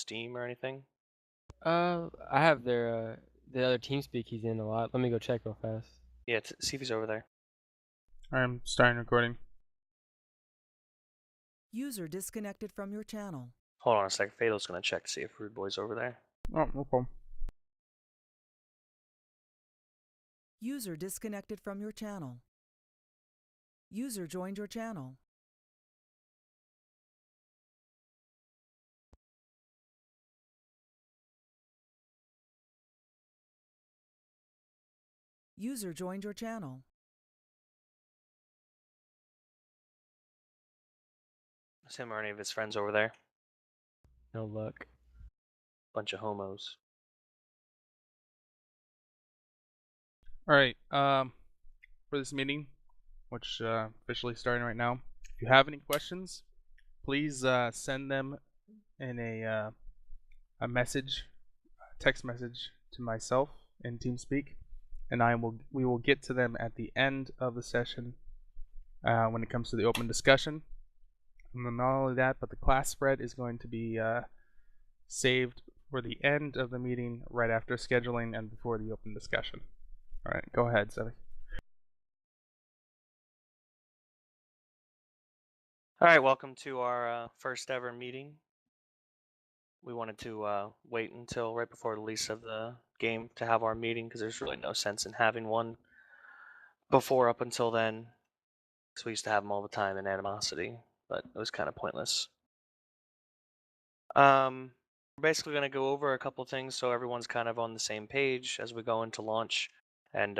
Steam or anything? I have the other TeamSpeak he's in a lot. Let me go check real fast. Yeah, see if he's over there. I'm starting recording. User disconnected from your channel. Hold on a second. Fatal's gonna check to see if Rude Boy's over there. Oh, no problem. User disconnected from your channel. User joined your channel. User joined your channel. Is him or any of his friends over there? No luck. Bunch of homos. All right. For this meeting, which officially starting right now, if you have any questions, please send them in a message, text message to myself in TeamSpeak, and we will get to them at the end of the session when it comes to the open discussion. And then not only that, but the class spread is going to be saved for the end of the meeting, right after scheduling and before the open discussion. All right, go ahead, Sevi. All right, welcome to our first ever meeting. We wanted to wait until right before the release of the game to have our meeting because there's really no sense in having one before up until then. Because we used to have them all the time in Animosity, but it was kind of pointless. We're basically going to go over a couple things so everyone's kind of on the same page as we go into launch, and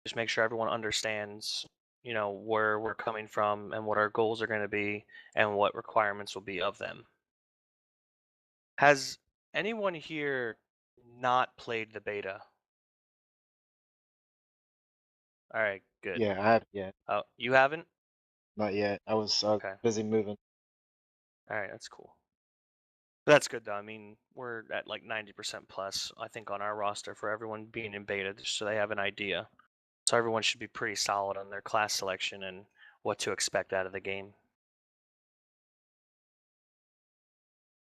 just make sure everyone understands, where we're coming from and what our goals are going to be and what requirements will be of them. Has anyone here not played the beta? All right, good. Yeah, I haven't yet. Oh, you haven't? Not yet. I was Okay. busy moving. All right, that's cool. That's good though. I mean, we're at like 90% plus, I think, on our roster for everyone being in beta, just so they have an idea. So everyone should be pretty solid on their class selection and what to expect out of the game.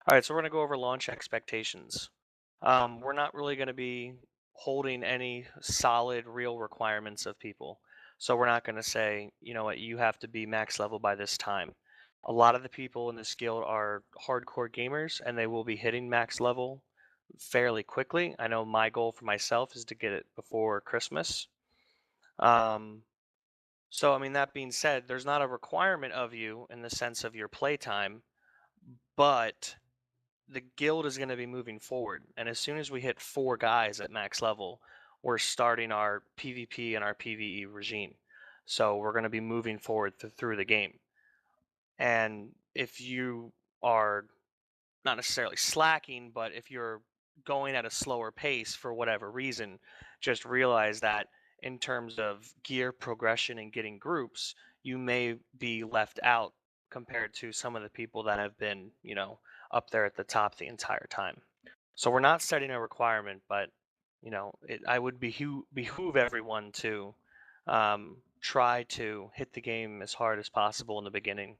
All right, so we're going to go over launch expectations. We're not really going to be holding any solid real requirements of people. So we're not going to say, you know what, you have to be max level by this time. A lot of the people in this guild are hardcore gamers and they will be hitting max level fairly quickly. I know my goal for myself is to get it before Christmas. So, I mean, that being said, there's not a requirement of you in the sense of your playtime, but the guild is going to be moving forward. And as soon as we hit 4 guys at max level, we're starting our PvP and our PvE regime. So we're going to be moving forward through the game. And if you are not necessarily slacking, but if you're going at a slower pace for whatever reason, just realize that in terms of gear progression and getting groups, you may be left out compared to some of the people that have been, up there at the top the entire time. So we're not setting a requirement, but I would behoove everyone to try to hit the game as hard as possible in the beginning.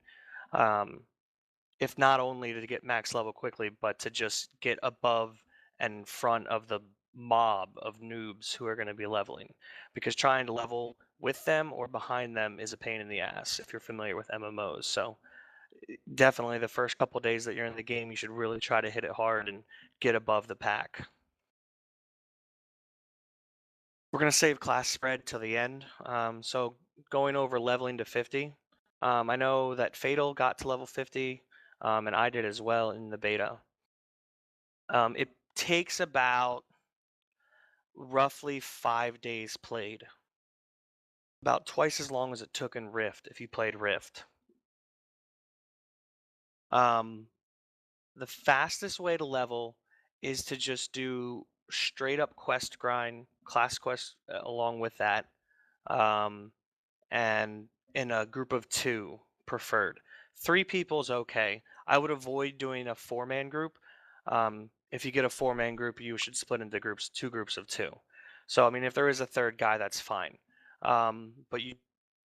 If not only to get max level quickly, but to just get above and in front of the mob of noobs who are going to be leveling. Because trying to level with them or behind them is a pain in the ass if you're familiar with MMOs. So definitely the first couple days that you're in the game, you should really try to hit it hard and get above the pack. We're going to save class spread till the end. So going over leveling to 50. I know that Fatal got to level 50. And I did as well in the beta. It takes about roughly 5 days played. About twice as long as it took in Rift if you played Rift. The fastest way to level is to just do straight up quest grind, class quest along with that, and in a group of 2 preferred. 3 people is okay. I would avoid doing a 4-man group. If you get a 4-man group, you should split into 2 groups of 2. So, I mean, if there is a third guy, that's fine. But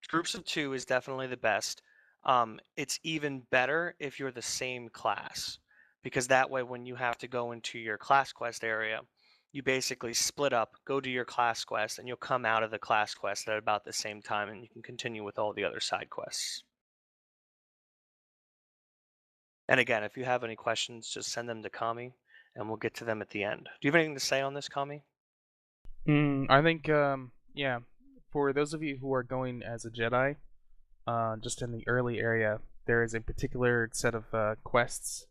groups of 2 is definitely the best. It's even better if you're the same class. because that way when you have to go into your class quest area, you basically split up, go do your class quest, and you'll come out of the class quest at about the same time, and you can continue with all the other side quests. And again, if you have any questions, just send them to Kami, and we'll get to them at the end. Do you have anything to say on this, Kami? I think, yeah, for those of you who are going as a Jedi, just in the early area, there is a particular set of quests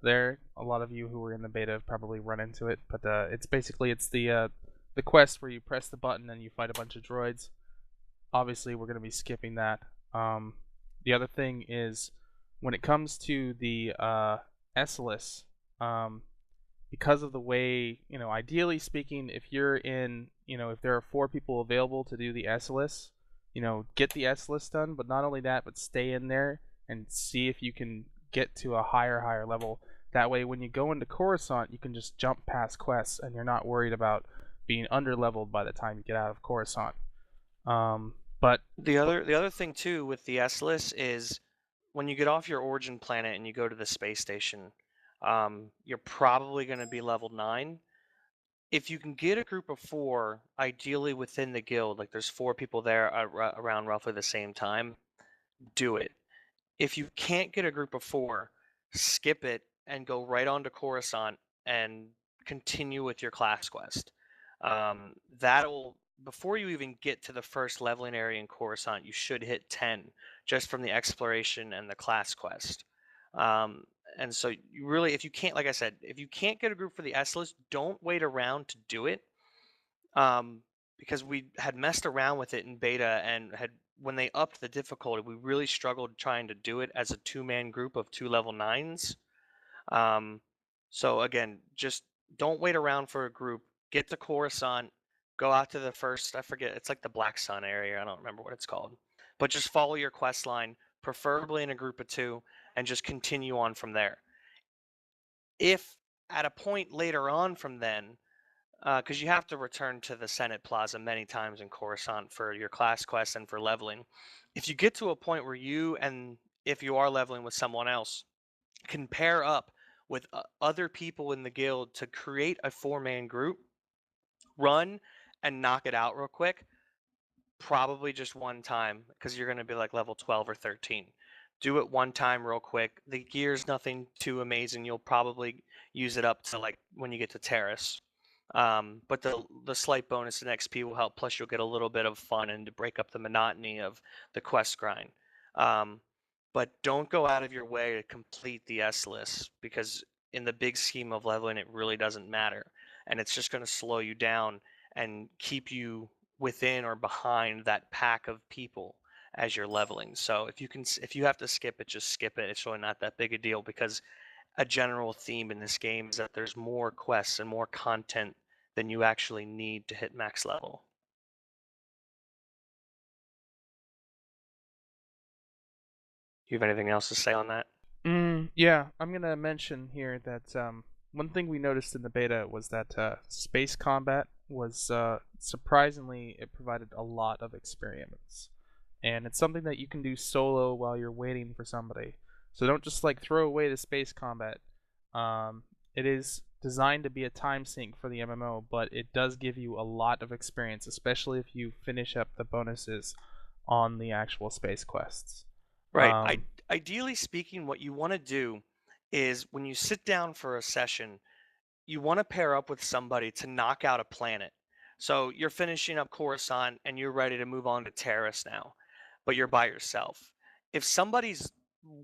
there. A lot of you who were in the beta have probably run into it, but it's the quest where you press the button and you fight a bunch of droids. Obviously, we're going to be skipping that. The other thing is, when it comes to the Esselis, because of the way, ideally speaking, if you're in, if there are 4 people available to do the Esselis, get the Esselis done, but not only that, but stay in there and see if you can get to a higher level. That way, when you go into Coruscant, you can just jump past quests, and you're not worried about being underleveled by the time you get out of Coruscant. But the other thing too with the S-list is when you get off your origin planet and you go to the space station, you're probably going to be level 9. If you can get a group of 4, ideally within the guild, like there's 4 people there around roughly the same time, do it. If you can't get a group of 4, skip it and go right on to Coruscant and continue with your class quest. That'll, before you even get to the first leveling area in Coruscant, you should hit 10 just from the exploration and the class quest. And so you really, if you can't, like I said, if you can't get a group for the S-list, don't wait around to do it. Because we had messed around with it in beta and when they upped the difficulty, we really struggled trying to do it as a 2-man group of 2 level 9s. So again, just don't wait around for a group. Get to Coruscant, go out to the first, I forget, it's like the Black Sun area, I don't remember what it's called. But just follow your quest line, preferably in a group of 2, and just continue on from there. If at a point later on from then, because you have to return to the Senate Plaza many times in Coruscant for your class quest and for leveling. If you get to a point where you, and if you are leveling with someone else, can pair up with other people in the guild to create a 4-man group, run and knock it out real quick, probably just one time, because you're going to be like level 12 or 13. Do it one time real quick. The gear's nothing too amazing. You'll probably use it up to like when you get to Terrace. But the slight bonus in XP will help. Plus, you'll get a little bit of fun and to break up the monotony of the quest grind. But don't go out of your way to complete the S-list, because in the big scheme of leveling, it really doesn't matter, and it's just going to slow you down and keep you within or behind that pack of people as you're leveling. So if you have to skip it, just skip it. It's really not that big a deal, because a general theme in this game is that there's more quests and more content than you actually need to hit max level. Do you have anything else to say on that? Yeah, I'm gonna mention here that one thing we noticed in the beta was that space combat was surprisingly, it provided a lot of experience, and it's something that you can do solo while you're waiting for somebody. So don't just like throw away the space combat. It is designed to be a time sink for the MMO, but it does give you a lot of experience, especially if you finish up the bonuses on the actual space quests. Right. Ideally speaking, what you want to do is when you sit down for a session, you want to pair up with somebody to knock out a planet. So you're finishing up Coruscant and you're ready to move on to Terrace now, but you're by yourself. If somebody's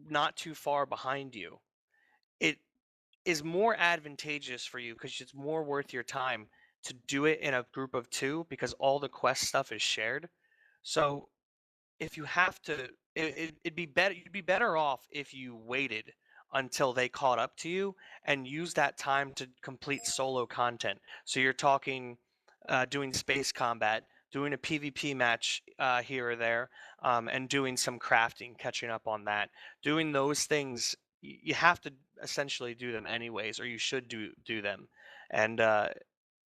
not too far behind you, it is more advantageous for you because it's more worth your time to do it in a group of 2, because all the quest stuff is shared. So if you have to, it'd be better. You'd be better off if you waited until they caught up to you and use that time to complete solo content. So you're talking doing space combat, doing a PvP match here or there, and doing some crafting, catching up on that. Doing those things, you have to essentially do them anyways, or you should do them. And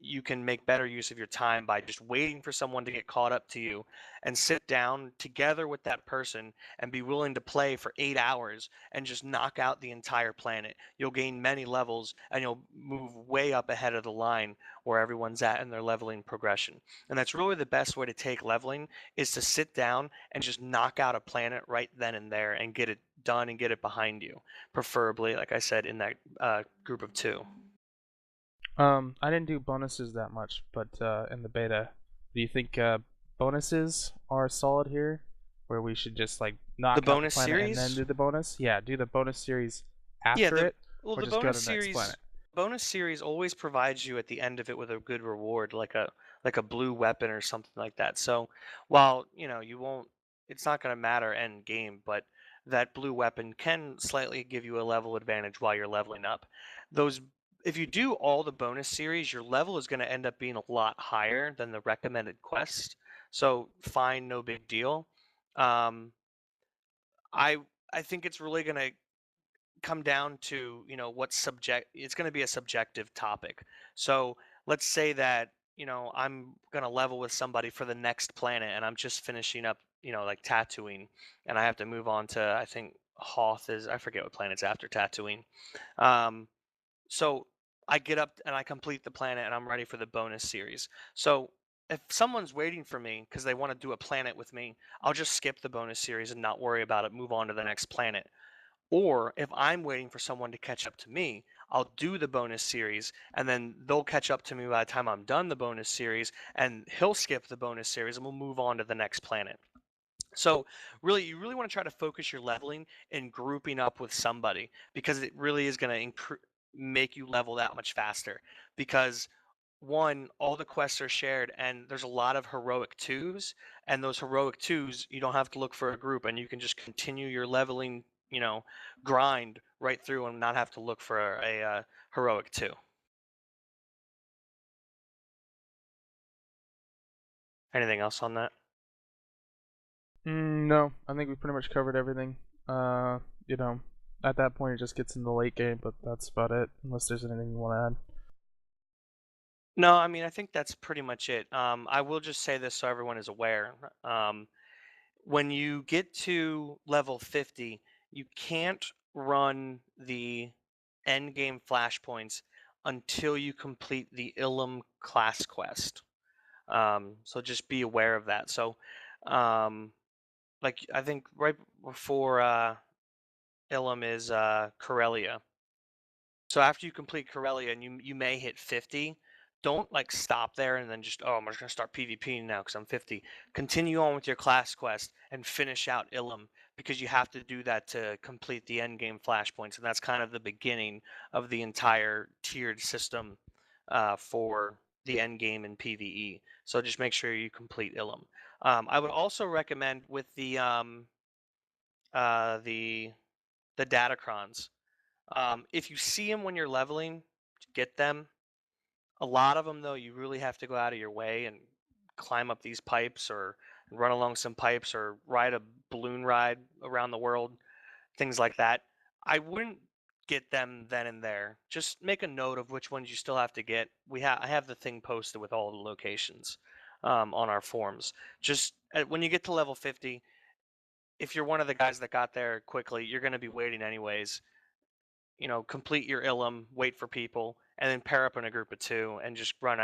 you can make better use of your time by just waiting for someone to get caught up to you and sit down together with that person and be willing to play for 8 hours and just knock out the entire planet. You'll gain many levels and you'll move way up ahead of the line where everyone's at in their leveling progression. And that's really the best way to take leveling, is to sit down and just knock out a planet right then and there and get it done and get it behind you. Preferably, like I said, in that group of 2. I didn't do bonuses that much, but in the beta, do you think bonuses are solid here, where we should just like knock out bonus the planet series? and then do the bonus? Yeah, do the bonus series Yeah, after it, well, or the just go to bonus the next series planet. bonus series always provides you at the end of it with a good reward, like a blue weapon or something like that. So while you won't, it's not going to matter end game, but that blue weapon can slightly give you a level advantage while you're leveling up. Those If you do all the bonus series, your level is going to end up being a lot higher than the recommended quest. So fine, no big deal. Um, I I think it's really going to come down to it's going to be a subjective topic. So let's say that I'm going to level with somebody for the next planet and I'm just finishing up like Tatooine, and I have to move on to, I think, Hoth is, I forget what planet's after Tatooine. So I get up and I complete the planet and I'm ready for the bonus series. So if someone's waiting for me because they want to do a planet with me, I'll just skip the bonus series and not worry about it, move on to the next planet. Or if I'm waiting for someone to catch up to me, I'll do the bonus series and then they'll catch up to me by the time I'm done the bonus series, and he'll skip the bonus series and we'll move on to the next planet. So really, you really want to try to focus your leveling in grouping up with somebody, because it really is going to make you level that much faster. Because one, all the quests are shared and there's a lot of heroic 2s, and those heroic 2s, you don't have to look for a group and you can just continue your leveling, grind right through and not have to look for a heroic 2. Anything else on that? No, I think we pretty much covered everything. At that point it just gets in the late game, but that's about it, unless there's anything you want to add. No, I mean, I think that's pretty much it. I will just say this so everyone is aware. When you get to level 50, you can't run the end game flashpoints until you complete the Ilum class quest. So just be aware of that. So, like, I think right before Ilum is Corellia. So after you complete Corellia and you may hit 50, don't like stop there and then just, oh, I'm just gonna start PvPing now because I'm 50. Continue on with your class quest and finish out Ilum, because you have to do that to complete the end game flashpoints, and that's kind of the beginning of the entire tiered system for the end game in PvE. So just make sure you complete Ilum. I would also recommend with the uh, the the Datacrons. If you see them when you're leveling, get them. A lot of them, though, you really have to go out of your way and climb up these pipes or run along some pipes or ride a balloon ride around the world, things like that. I wouldn't get them then and there. Just make a note of which ones you still have to get. I have the thing posted with all the locations on our forums. Just when you get to level 50, if you're one of the guys that got there quickly, you're going to be waiting anyways. Complete your Ilum, wait for people, and then pair up in a group of 2 and just run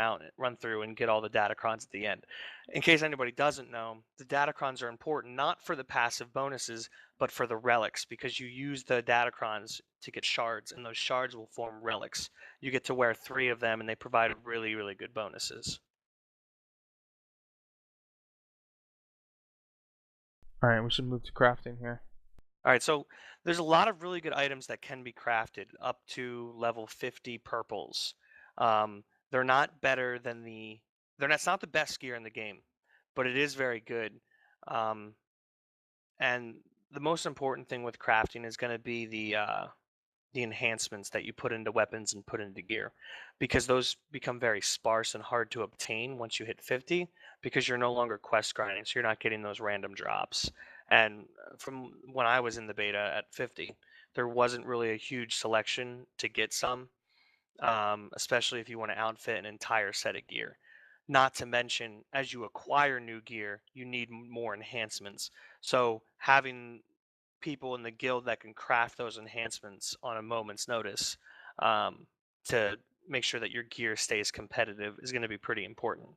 through and get all the Datacrons at the end. In case anybody doesn't know, the Datacrons are important not for the passive bonuses, but for the relics, because you use the Datacrons to get shards, and those shards will form relics. You get to wear 3 of them, and they provide really, really good bonuses. Alright, we should move to crafting here. All right, so there's a lot of really good items that can be crafted up to level 50 purples. They're not better than it's not the best gear in the game, but it is very good. And the most important thing with crafting is going to be the enhancements that you put into weapons and put into gear, because those become very sparse and hard to obtain once you hit 50, because you're no longer quest grinding, so you're not getting those random drops. And from when I was in the beta at 50, there wasn't really a huge selection to get some. especially if you want to outfit an entire set of gear. Not to mention, as you acquire new gear, you need more enhancements. So having people in the guild that can craft those enhancements on a moment's notice um, to make sure that your gear stays competitive is going to be pretty important.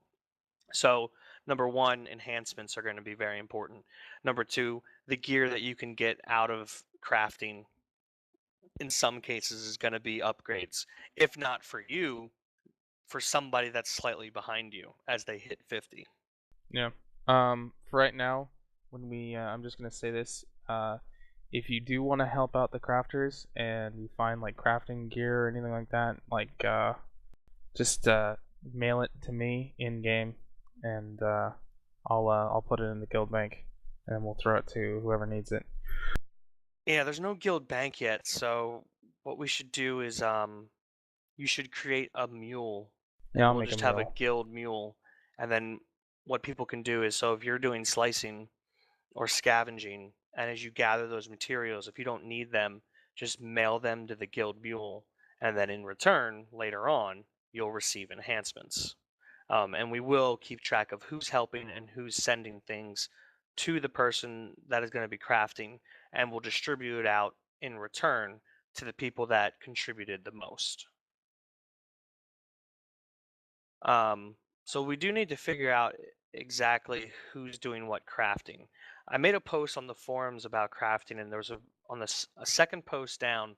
So, number one, enhancements are going to be very important. Number two, the gear that you can get out of crafting in some cases is going to be upgrades. If not for you, for somebody that's slightly behind you as they hit 50. Yeah. For right now, when we, I'm just gonna say this. If you do want to help out the crafters and you find like crafting gear or anything like that, like just mail it to me in game, and I'll put it in the guild bank, and we'll throw it to whoever needs it. Yeah, there's no guild bank yet, so what we should do is you should create a mule, Yeah, and I'll we'll make a just have a mule. guild mule, and then what people can do is, so if you're doing slicing or scavenging, and as you gather those materials, if you don't need them, just mail them to the guild mule, and then in return, later on, you'll receive enhancements. And we will keep track of who's helping and who's sending things to the person that is going to be crafting, and we'll distribute it out in return to the people that contributed the most. Um, so we do need to figure out exactly who's doing what crafting. I made a post on the forums about crafting, and there was a second post down,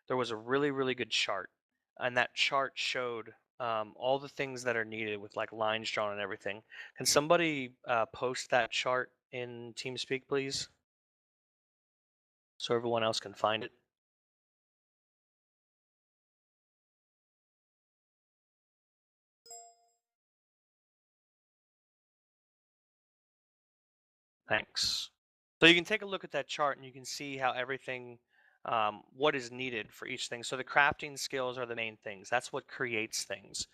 there was a really good chart, and that chart showed all the things that are needed with like lines drawn and everything. Can somebody post that chart in TeamSpeak, please, so everyone else can find it? Thanks. So you can take a look at that chart and you can see how everything, what is needed for each thing. So the crafting skills are the main things. That's what creates things.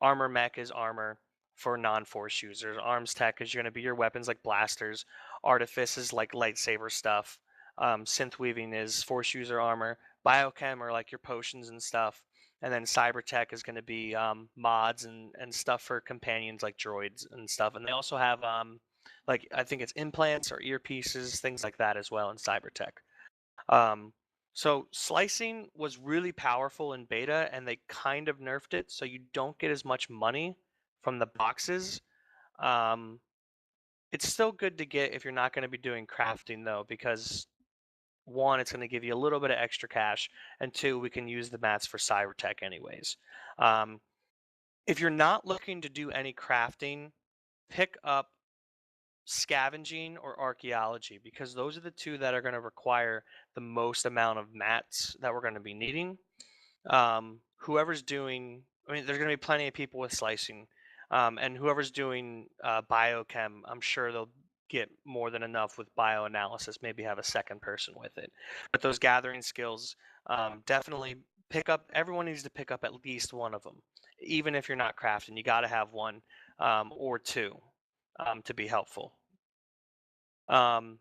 Armor mech is armor for non-force users. Arms tech is going to be your weapons like blasters. Artifice is like lightsaber stuff. Synth weaving is force user armor. Biochem are like your potions and stuff. And then cyber tech is going to be mods and stuff for companions like droids and stuff. And they also have like I think it's implants or earpieces, things like that as well in cybertech. Um, so slicing was really powerful in beta, and they kind of nerfed it, so you don't get as much money from the boxes. Um, it's still good to get if you're not going to be doing crafting though, because one, it's going to give you a little bit of extra cash, and two, we can use the mats for cybertech anyways. Um, if you're not looking to do any crafting, pick up scavenging or archaeology, because those are the two that are going to require the most amount of mats that we're going to be needing. Whoever's doing, I mean, there's going to be plenty of people with slicing, and whoever's doing biochem, I'm sure they'll get more than enough with bioanalysis, maybe have a second person with it. But those gathering skills, definitely pick up, everyone needs to pick up at least one of them. Even if you're not crafting, you got to have one or two to be helpful. Um,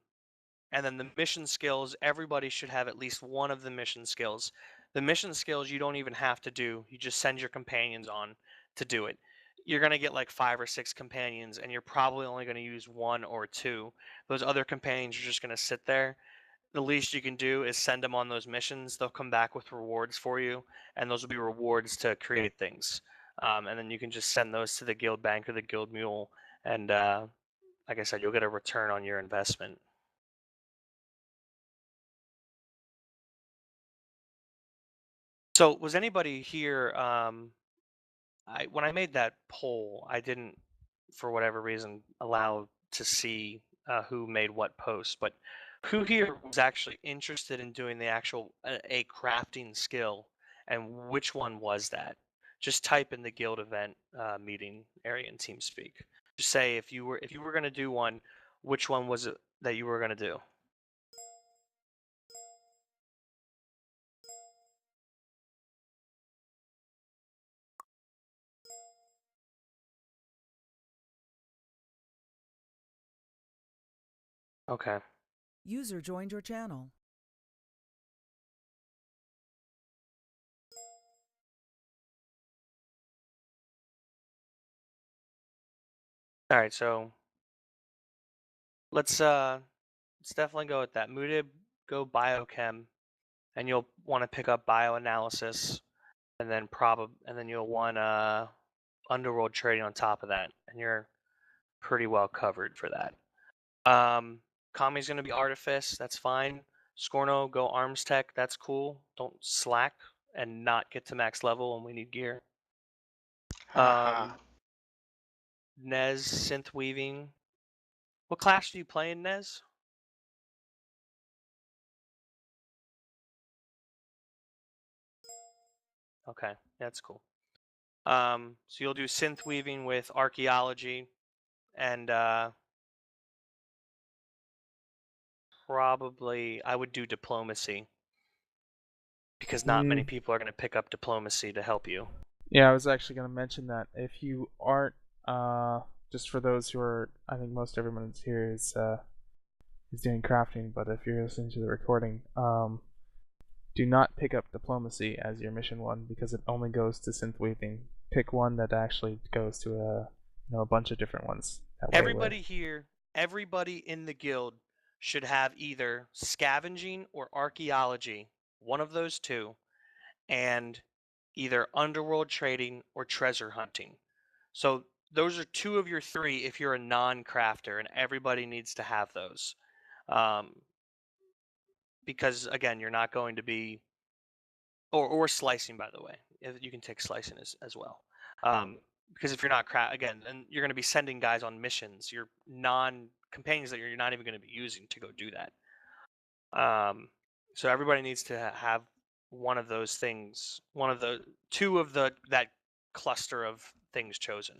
and then the mission skills, everybody should have at least one of the mission skills. The mission skills you don't even have to do, you just send your companions on to do it. You're going to get like 5 or 6 companions, and you're probably only going to use 1 or 2. Those other companions are just going to sit there. The least you can do is send them on those missions. They'll come back with rewards for you, and those will be rewards to create things. And then you can just send those to the guild bank or the guild mule, and like I said, you'll get a return on your investment. So was anybody here? When I made that poll, I didn't, for whatever reason, allow to see who made what post. But who here was actually interested in doing the actual a crafting skill, and which one was that? Just type in the guild event meeting area in TeamSpeak. Just say if you were going to do one, which one was it that you were going to do? Okay. User joined your channel. All right, so let's definitely go with that. Mudib, go biochem, and you'll want to pick up bioanalysis, and then you'll want underworld trading on top of that, and you're pretty well covered for that. Kami's gonna be artifice, that's fine. Scorno, go arms tech, that's cool. Don't slack and not get to max level when we need gear. Haha. Nez, synth weaving. What class do you play in, Nez? Okay, that's cool. So you'll do synth weaving with archaeology and probably I would do diplomacy because not many people are going to pick up diplomacy to help you. Yeah, I was actually going to mention that if you aren't, just for those who are, I think most everyone here is doing crafting, but if you're listening to the recording, do not pick up diplomacy as your mission one because it only goes to synth weaving. Pick one that actually goes to a bunch of different ones. That way Everybody here, everybody in the guild should have either scavenging or archaeology, one of those two, and either underworld trading or treasure hunting. So those are two of your three if you're a non-crafter, and everybody needs to have those. Because again, you're not going to be, or slicing, by the way, you can take slicing as well. Because if you're not again, and you're going to be sending guys on missions, your non-companions that you're not even going to be using to go do that. So everybody needs to have one of those things, one of the two of that cluster of things chosen.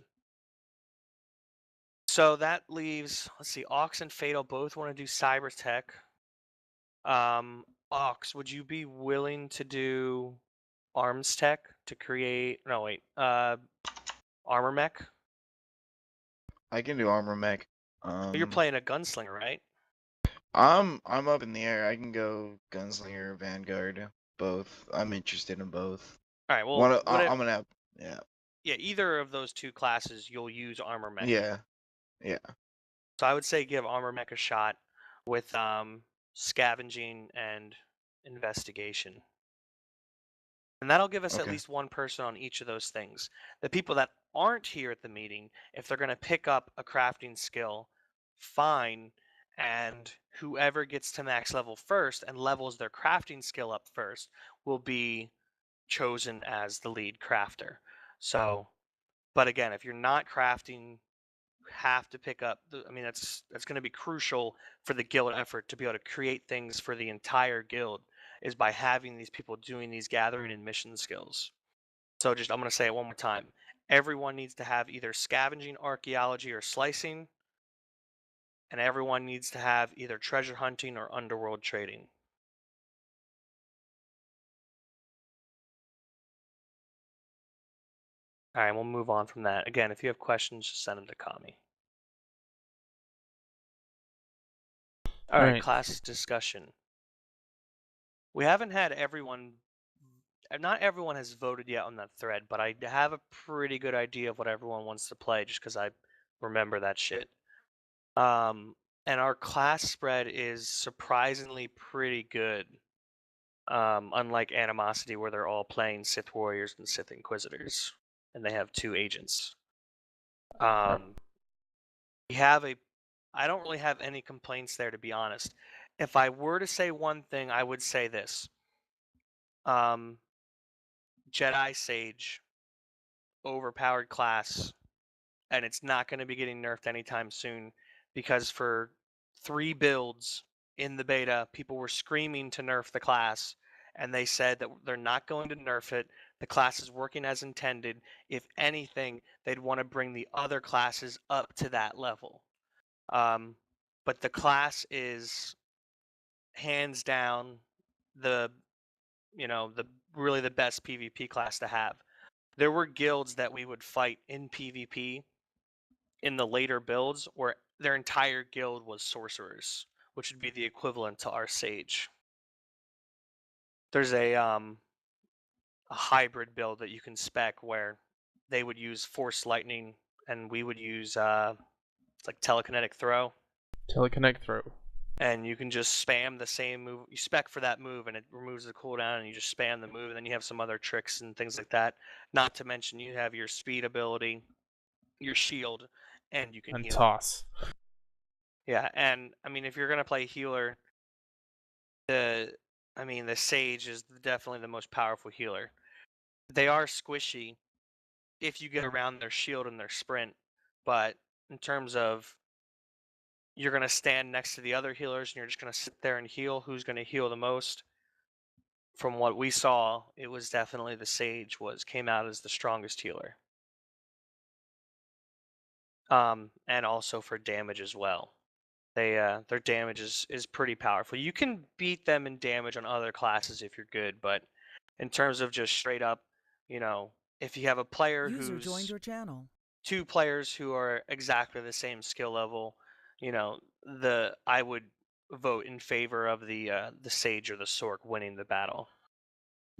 So that leaves, let's see, Ox and Fatal both want to do cyber tech. Ox, would you be willing to do arms tech to create? No, wait. Armor mech. I can do armor mech. You're playing a gunslinger, right? I'm up in the air. I can go gunslinger, vanguard, both. I'm interested in both. All right. Well, I'm gonna have, yeah. Yeah, either of those two classes, you'll use armor mech. Yeah. So I would say give armor mech a shot with scavenging and investigation. And that'll give us at Okay. least one person on each of those things. The people that aren't here at the meeting, if they're going to pick up a crafting skill, fine. And whoever gets to max level first and levels their crafting skill up first will be chosen as the lead crafter. So, but again, if you're not crafting, you have to pick up. I mean, that's going to be crucial for the guild effort to be able to create things for the entire guild. Is by having these people doing these gathering and mission skills. So I'm going to say it one more time. Everyone needs to have either scavenging, archaeology, or slicing. And everyone needs to have either treasure hunting or underworld trading. All right, we'll move on from that. Again, if you have questions, just send them to Kami. All right, class discussion. We haven't had everyone, not everyone has voted yet on that thread, but I have a pretty good idea of what everyone wants to play just because I remember that shit. And our class spread is surprisingly pretty good. Unlike Animosity, where they're all playing Sith Warriors and Sith Inquisitors, and they have 2 agents. We have I don't really have any complaints there, to be honest. If I were to say one thing, I would say this. Jedi Sage, overpowered class, and it's not going to be getting nerfed anytime soon, because for 3 builds in the beta, people were screaming to nerf the class, and they said that they're not going to nerf it. The class is working as intended. If anything, they'd want to bring the other classes up to that level. But the class is hands down really the best PvP class to have. There were guilds that we would fight in PvP in the later builds where their entire guild was sorcerers, which would be the equivalent to our sage. There's a hybrid build that you can spec where they would use Force Lightning and we would use It's like telekinetic throw. Teleconnect throw. And you can just spam the same move. You spec for that move, and it removes the cooldown, and you just spam the move. And then you have some other tricks and things like that. Not to mention, you have your speed ability, your shield, and you can And heal. toss. Yeah, and I mean, if you're gonna play healer, the Sage is definitely the most powerful healer. They are squishy if you get around their shield and their sprint, but in terms of you're going to stand next to the other healers and you're just going to sit there and heal, who's going to heal the most? From what we saw, it was definitely the Sage came out as the strongest healer. And also for damage as well. Their damage is pretty powerful. You can beat them in damage on other classes if you're good, but in terms of just straight up, if you have a player User who's joined your channel. 2 players who are exactly the same skill level, I would vote in favor of the Sage or the Sork winning the battle,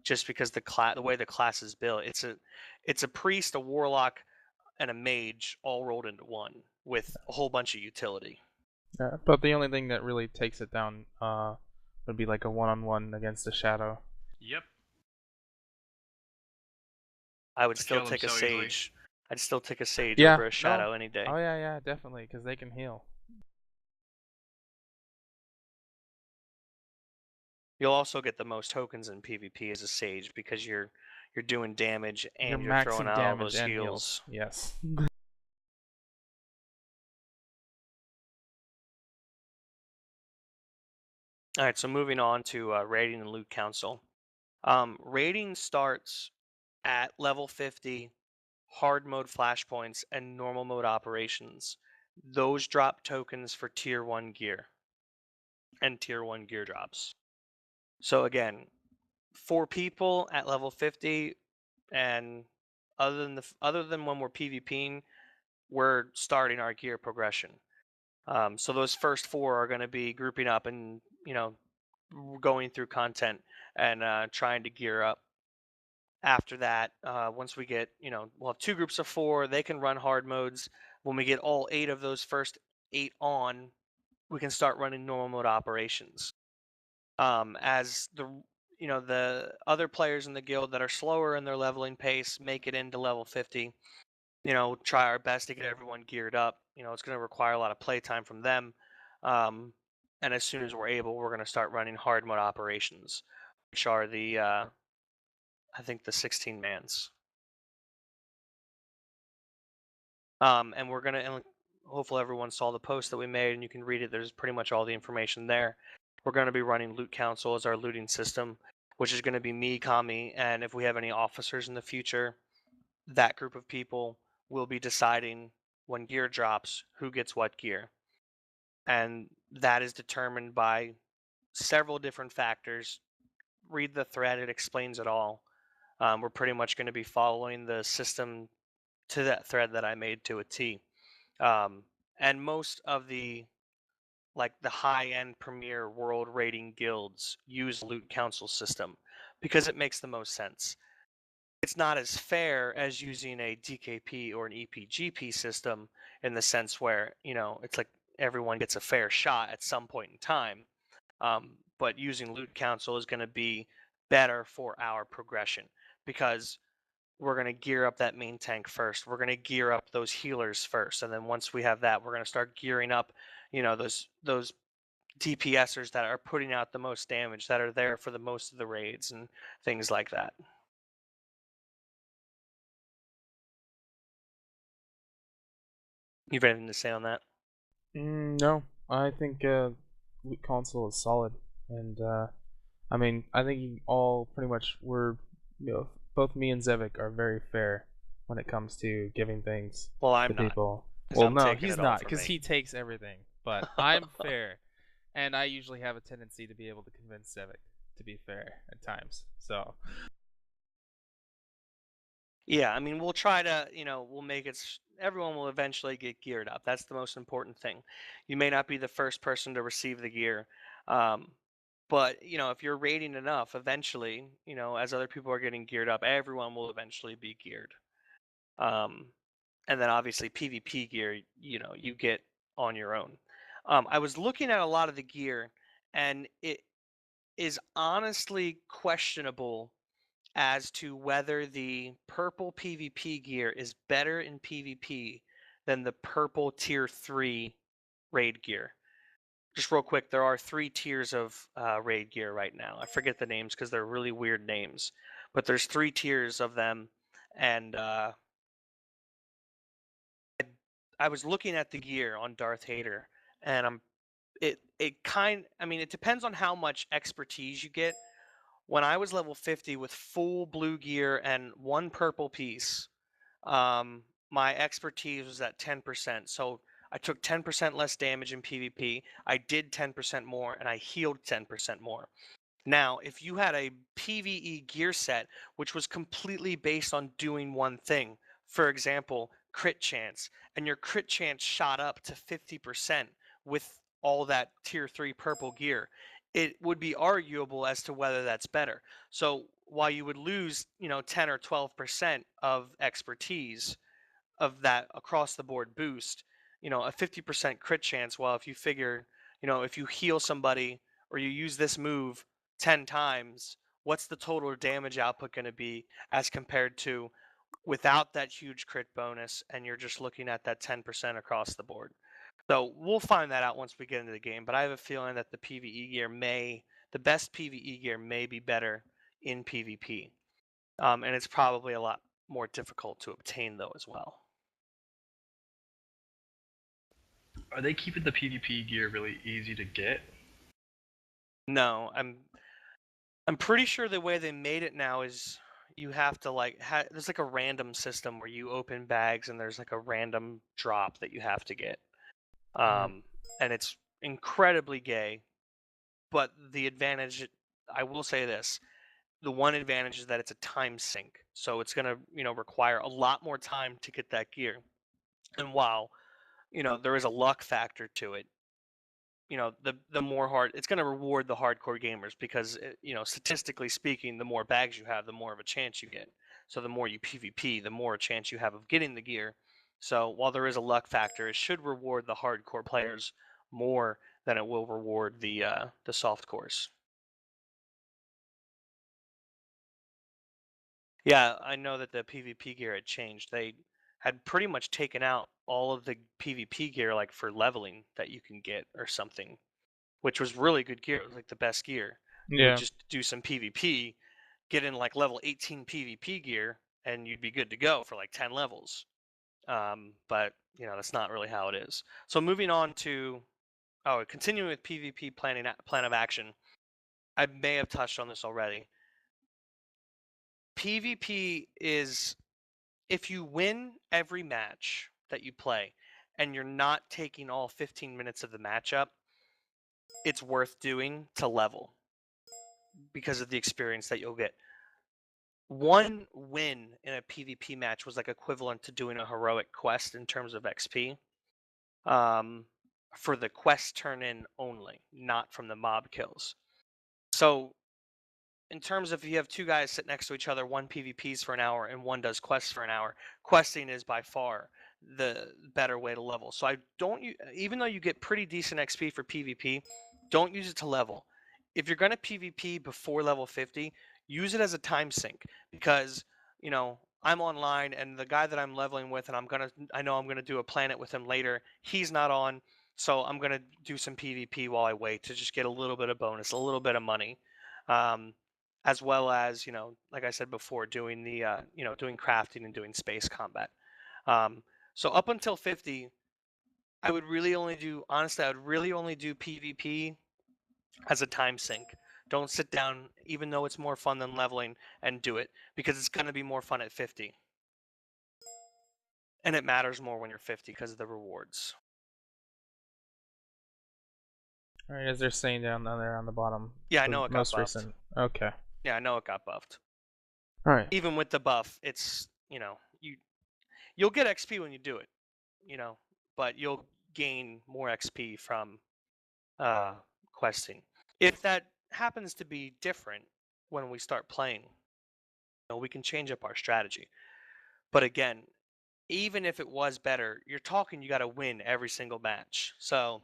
just because the way the class is built, it's a priest, a warlock, and a mage all rolled into one with a whole bunch of utility. Yeah, but the only thing that really takes it down would be like a one-on-one against a shadow. Yep. I would They still kill them take a so easily. Sage. I'd still take a Sage Yeah, over a Shadow any day. Oh yeah, definitely, because they can heal. You'll also get the most tokens in PvP as a Sage because you're doing damage and you're throwing maxing out all damage those and heals. Yes. All right, so moving on to raiding and loot council. Raiding starts at level 50, hard mode flashpoints, and normal mode operations. Those drop tokens for tier 1 gear and tier 1 gear drops. So again, 4 people at level 50, and other than when we're PvPing, we're starting our gear progression. So those first 4 are going to be grouping up and going through content and trying to gear up. After that, once we get, we'll have 2 groups of 4. They can run hard modes. When we get all 8 of those first 8 on, we can start running normal mode operations. As the other players in the guild that are slower in their leveling pace make it into level 50, try our best to get everyone geared up. It's going to require a lot of playtime from them. And as soon as we're able, we're going to start running hard mode operations, which are I think the 16 mans. And we're going to, hopefully everyone saw the post that we made and you can read it. There's pretty much all the information there. We're going to be running Loot Council as our looting system, which is going to be me, Kami, and if we have any officers in the future, that group of people will be deciding when gear drops, who gets what gear. And that is determined by several different factors. Read the thread, it explains it all. We're pretty much going to be following the system to that thread that I made to a T. And most of the high-end premier world rating guilds use Loot Council system because it makes the most sense. It's not as fair as using a DKP or an EPGP system in the sense where, it's like everyone gets a fair shot at some point in time. But using Loot Council is going to be better for our progression because we're going to gear up that main tank first. We're going to gear up those healers first. And then once we have that, we're going to start gearing up, those DPSers that are putting out the most damage, that are there for the most of the raids and things like that. You have anything to say on that? No, I think Loot Console is solid, and I think you all pretty much both me and Zevik are very fair when it comes to giving things Well, I'm to not. people. 'Cause Well, I'm no, taking he's it all not, from because me. he takes everything. But I'm fair, and I usually have a tendency to be able to convince Zevik to be fair at times. So Yeah, I mean, we'll try to, we'll make it. Everyone will eventually get geared up. That's the most important thing. You may not be the first person to receive the gear, but if you're raiding enough, eventually, as other people are getting geared up, everyone will eventually be geared. and then obviously PvP gear, you get on your own. I was looking at a lot of the gear, and it is honestly questionable as to whether the purple PvP gear is better in PvP than the purple tier 3 raid gear. Just real quick, there are 3 tiers of raid gear right now. I forget the names because they're really weird names, but there's 3 tiers of them, and I was looking at the gear on Darth Hater, and it depends on how much expertise you get. When I was level 50 with full blue gear and 1 purple piece, my expertise was at 10%. So I took 10% less damage in PvP. I did 10% more, and I healed 10% more. Now, if you had a PvE gear set, which was completely based on doing one thing, for example, crit chance, and your crit chance shot up to 50% with all that tier 3 purple gear, it would be arguable as to whether that's better. So while you would lose, 10 or 12% of expertise of that across the board boost, a 50% crit chance, well, if you figure, if you heal somebody or you use this move 10 times, what's the total damage output going to be as compared to without that huge crit bonus, and you're just looking at that 10% across the board. So we'll find that out once we get into the game, but I have a feeling that the best PvE gear may be better in PvP. And it's probably a lot more difficult to obtain though as well. Are they keeping the PvP gear really easy to get? No, I'm pretty sure the way they made it now is you have to there's like a random system where you open bags and there's like a random drop that you have to get. And it's incredibly gay, but the advantage, I will say this, the one advantage is that it's a time sink. So it's going to, require a lot more time to get that gear. And while, there is a luck factor to it, the more hard, it's going to reward the hardcore gamers because, statistically speaking, the more bags you have, the more of a chance you get. So the more you PvP, the more a chance you have of getting the gear. So while there is a luck factor, it should reward the hardcore players more than it will reward the soft cores. Yeah, I know that the PvP gear had changed. They had pretty much taken out all of the PvP gear, like for leveling that you can get or something, which was really good gear. It was like the best gear. You Yeah. would just do some PvP, get in like level 18 PvP gear, and you'd be good to go for like 10 levels. But that's not really how it is. So moving on to, continuing with PvP plan of action. I may have touched on this already. PvP is, if you win every match that you play and you're not taking all 15 minutes of the matchup, it's worth doing to level because of the experience that you'll get. One win in a PvP match was like equivalent to doing a heroic quest in terms of XP. For the quest turn in only, not from the mob kills. So in terms of if you have 2 guys sit next to each other, one PvPs for an hour and one does quests for an hour, questing is by far the better way to level. So even though you get pretty decent XP for PvP, don't use it to level. If you're going to PvP before level 50, use it as a time sink because, I'm online and the guy that I'm leveling with and I know I'm going to do a planet with him later, he's not on, so I'm going to do some PvP while I wait to just get a little bit of bonus, a little bit of money. As well as, like I said before, doing the, doing crafting and doing space combat. So up until 50, I would really only do PvP as a time sink. Don't sit down, even though it's more fun than leveling, and do it, because it's going to be more fun at 50. And it matters more when you're 50 because of the rewards. All right, as they're saying down there on the bottom. Yeah, I know it got most buffed. recent. Okay. Yeah, I know it got buffed. All right. Even with the buff, it's, you'll get XP when you do it, but you'll gain more XP from questing. If that happens to be different when we start playing, we can change up our strategy. But again, even if it was better, you're talking you got to win every single match. So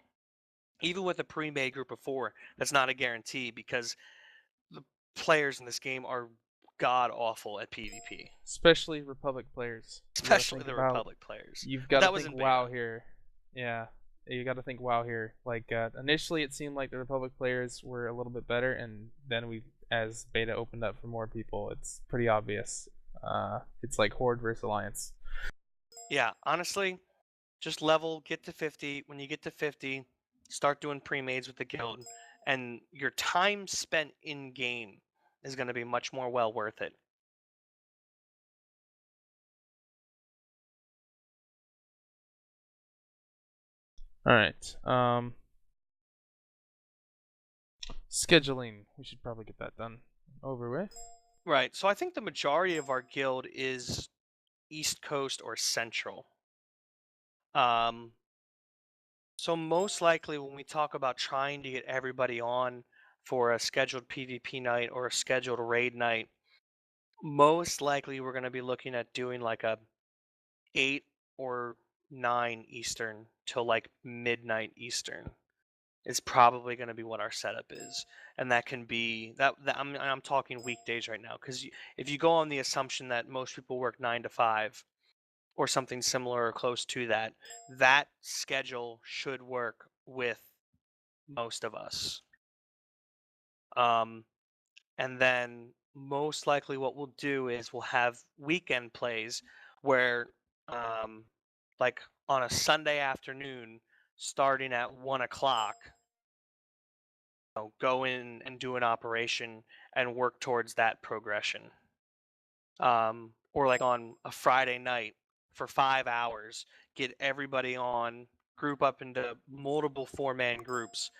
even with a pre-made group of 4, that's not a guarantee because the players in this game are god awful at PvP, Especially Republic players. You gotta especially think the about- Republic players. You've But got to that was think in WoW beta. here. Yeah, you got to think WoW here. Like initially, it seemed like the Republic players were a little bit better, and then as beta opened up for more people, it's pretty obvious. It's like Horde versus Alliance. Yeah, honestly, just level, get to 50. When you get to 50, start doing pre-mades with the guild, and your time spent in game is going to be much more well worth it. All right. Scheduling. We should probably get that done over with. Right. So I think the majority of our guild is East Coast or Central. So most likely when we talk about trying to get everybody on for a scheduled PvP night or a scheduled raid night, most likely we're going to be looking at doing like a 8 or 9 Eastern till like midnight Eastern is probably going to be what our setup is, and that can be that I'm talking weekdays right now because if you go on the assumption that most people work 9 to 5 or something similar or close to that, that schedule should work with most of us. And then most likely what we'll do is we'll have weekend plays where like on a Sunday afternoon starting at 1 o'clock, go in and do an operation and work towards that progression. Or like on a Friday night for 5 hours, get everybody on, group up into multiple 4-man groups,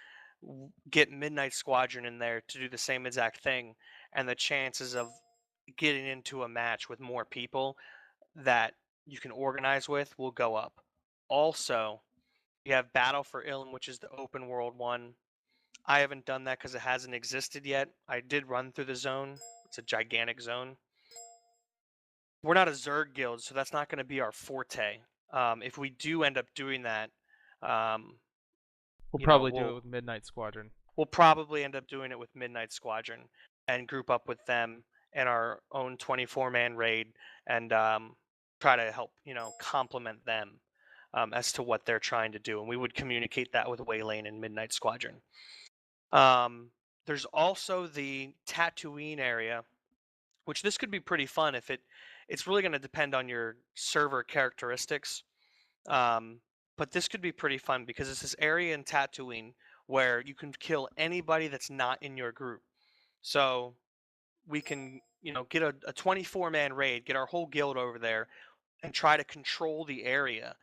get Midnight Squadron in there to do the same exact thing, and the chances of getting into a match with more people that you can organize with will go up. Also, you have Battle for Ilum, which is the open world one. I haven't done that because it hasn't existed yet. I did run through the zone. It's a gigantic zone. We're not a Zerg guild, so that's not going to be our forte. If we do end up doing that, We'll you know, probably do we'll- it with Midnight Squadron. we'll probably end up doing it with Midnight Squadron and group up with them in our own 24-man raid and try to help, complement them as to what they're trying to do. And we would communicate that with Waylane and Midnight Squadron. There's also the Tatooine area, which this could be pretty fun if it's really going to depend on your server characteristics. But this could be pretty fun because it's this area in Tatooine where you can kill anybody that's not in your group. So we can, get a 24-man raid, get our whole guild over there, and try to control the area.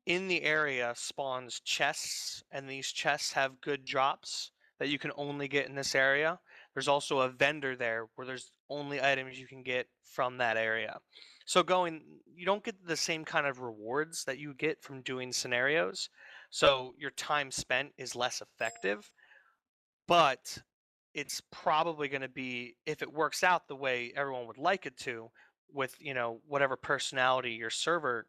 In the area spawns chests, and these chests have good drops that you can only get in this area. There's also a vendor there where there's only items you can get from that area. So you don't get the same kind of rewards that you get from doing scenarios. So your time spent is less effective, but it's probably going to be, if it works out the way everyone would like it to, with whatever personality your server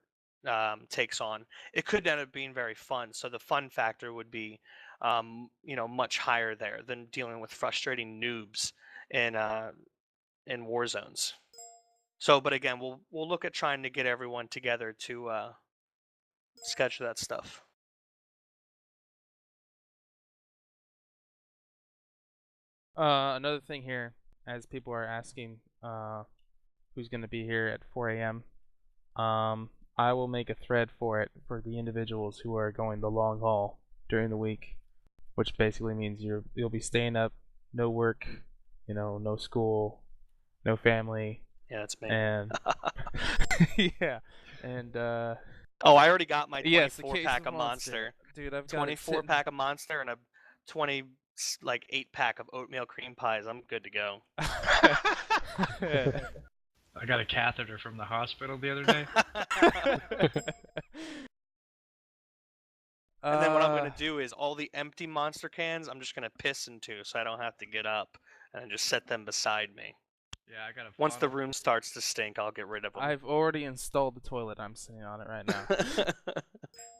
takes on, it could end up being very fun. So the fun factor would be much higher there than dealing with frustrating noobs in war zones. So, but again, we'll look at trying to get everyone together to schedule that stuff. Another thing here, as people are asking who's going to be here at 4 a.m., I will make a thread for it for the individuals who are going the long haul during the week, which basically means you'll be staying up, no work, no school, no family. Yeah, that's me. And yeah, and oh, I already got my 24 yes, a case pack of of Monster. Dude, I've got 24 pack of Monster and a 8 pack of oatmeal cream pies. I'm good to go. I got a catheter from the hospital the other day. And then what I'm gonna do is all the empty Monster cans I'm just gonna piss into, so I don't have to get up, and just set them beside me. Yeah, I got a Once the bottle. room starts to stink, I'll get rid of them. I've already installed the toilet. I'm sitting on it right now.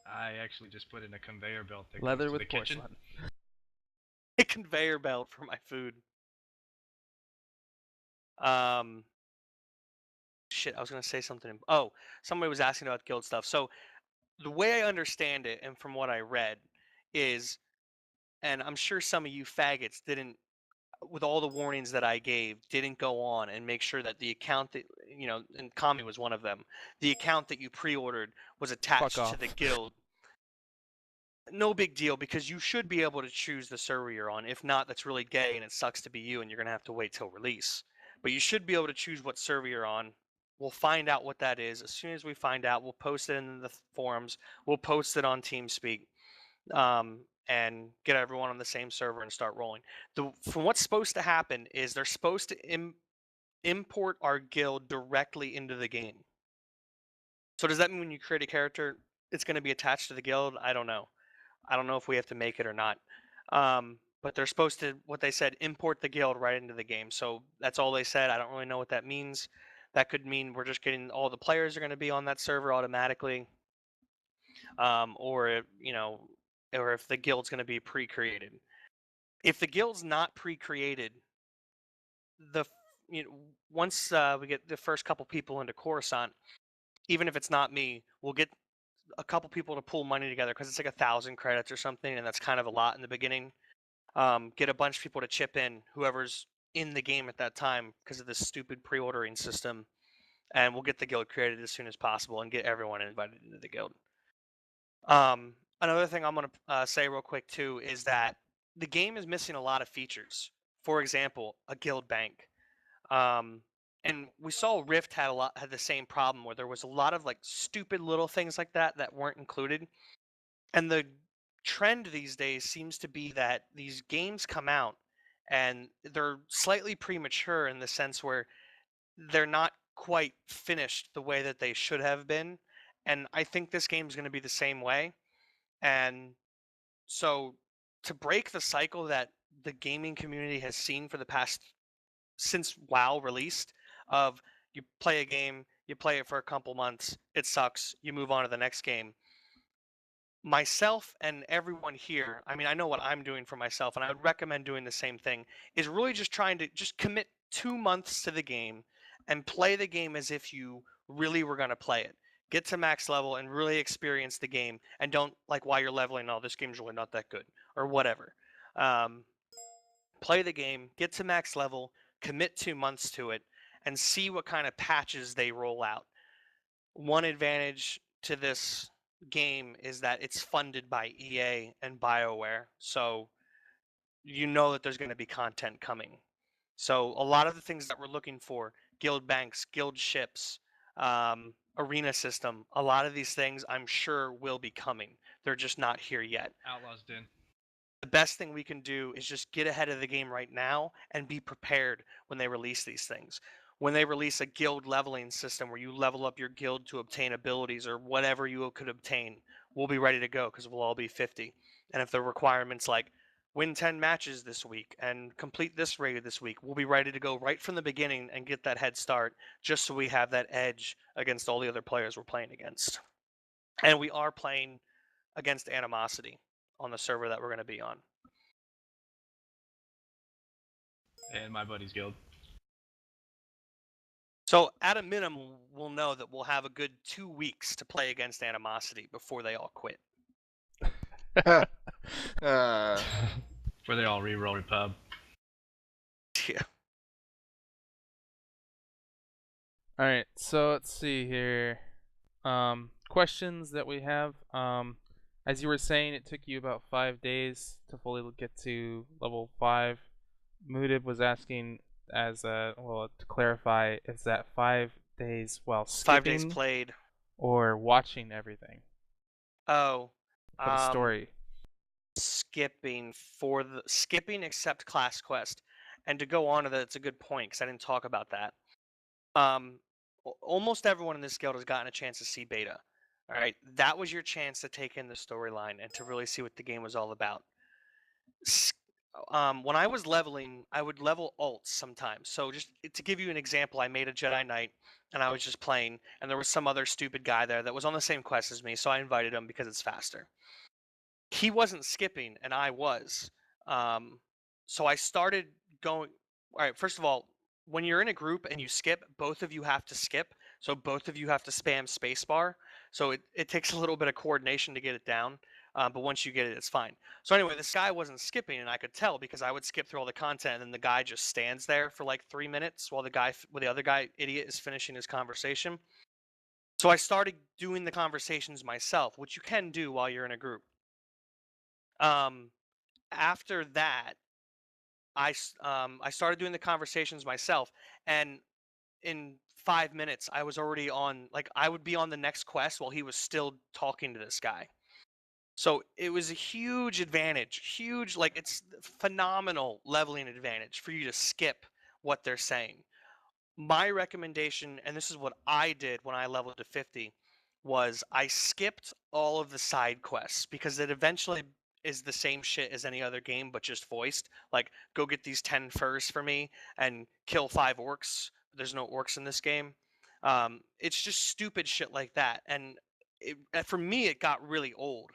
I actually just put in a conveyor belt that Leather goes to with the kitchen. porcelain. A conveyor belt for my food. Shit, I was gonna say something. Oh, somebody was asking about guild stuff. So the way I understand it, and from what I read, is, and I'm sure some of you faggots didn't, with all the warnings that I gave, didn't go on and make sure that the account that, and Kami was one of them, the account that you pre-ordered was attached to the off. guild. No big deal, because you should be able to choose the server you're on. If not, that's really gay and it sucks to be you and you're gonna have to wait till release. But you should be able to choose what server you're on. We'll find out what that is. As soon as we find out, we'll post it in the forums. We'll post it on TeamSpeak, and get everyone on the same server and start rolling. From what's supposed to happen is they're supposed to import our guild directly into the game. So does that mean when you create a character, it's going to be attached to the guild? I don't know. I don't know if we have to make it or not. But they're supposed to, what they said, import the guild right into the game. So that's all they said. I don't really know what that means. That could mean we're just getting all the players are going to be on that server automatically. Or if the guild's going to be pre-created. If the guild's not pre-created, once we get the first couple people into Coruscant, even if it's not me, we'll get a couple people to pull money together, because it's like 1,000 credits or something, and that's kind of a lot in the beginning. Get a bunch of people to chip in, whoever's in the game at that time, because of this stupid pre-ordering system, and we'll get the guild created as soon as possible and get everyone invited into the guild. Another thing I'm going to say real quick too is that the game is missing a lot of features. For example, a guild bank. And we saw Rift had the same problem, where there was a lot of like stupid little things like that weren't included. And the trend these days seems to be that these games come out and they're slightly premature, in the sense where they're not quite finished the way that they should have been. And I think this game is going to be the same way. And so, to break the cycle that the gaming community has seen for the past, since WoW released, of you play a game, you play it for a couple months, it sucks, you move on to the next game. Myself and everyone here, I mean, I know what I'm doing for myself, and I would recommend doing the same thing, is really just trying to just commit 2 months to the game and play the game as if you really were going to play it. Get to max level and really experience the game, and don't, like, while you're leveling, oh, this game's really not that good, or whatever. Play the game, get to max level, commit 2 months to it, and see what kind of patches they roll out. One advantage to this game is that it's funded by EA and BioWare, so you know that there's going to be content coming. So a lot of the things that we're looking for, guild banks, guild ships, arena system, a lot of these things I'm sure will be coming. They're just not here yet. Outlaws Den. The best thing we can do is just get ahead of the game right now and be prepared when they release these things. When they release a guild leveling system where you level up your guild to obtain abilities or whatever you could obtain, we'll be ready to go, because we'll all be 50. And if the requirement's like win 10 matches this week and complete this raid this week, we'll be ready to go right from the beginning and get that head start, just so we have that edge against all the other players we're playing against. And we are playing against Animosity on the server that we're going to be on. And my buddy's guild. So at a minimum, we'll know that we'll have a good 2 weeks to play against Animosity before they all quit. Where they all re-roll Repub. Yeah. Alright, so let's see here. Questions that we have. As you were saying, it took you about 5 days to fully get to level 5. Mudib was asking, to clarify, is that 5 days while skipping 5 days played. or watching everything Oh. for the story? Skipping except Class Quest. And to go on to that, it's a good point, because I didn't talk about that. Almost everyone in this guild has gotten a chance to see beta. All right, that was your chance to take in the storyline and to really see what the game was all about. when I was leveling, I would level alts sometimes. So just to give you an example, I made a Jedi Knight and I was just playing, and there was some other stupid guy there that was on the same quest as me, so I invited him because it's faster. He wasn't skipping, and I was. So I started going. All right, first of all, when you're in a group and you skip, both of you have to skip. So both of you have to spam spacebar. So it takes a little bit of coordination to get it down. But once you get it, it's fine. So anyway, this guy wasn't skipping, and I could tell because I would skip through all the content, and then the guy just stands there for like 3 minutes while the other guy, idiot, is finishing his conversation. So I started doing the conversations myself, which you can do while you're in a group. After that, I started doing the conversations myself, and in 5 minutes, I was already on. Like, I would be on the next quest while he was still talking to this guy. So it was a huge advantage, huge, like it's phenomenal leveling advantage for you to skip what they're saying. My recommendation, and this is what I did when I leveled to 50, was I skipped all of the side quests because it eventually is the same shit as any other game, but just voiced. Like, go get these 10 furs for me and kill 5 orcs. There's no orcs in this game. It's just stupid shit like that. And for me, it got really old,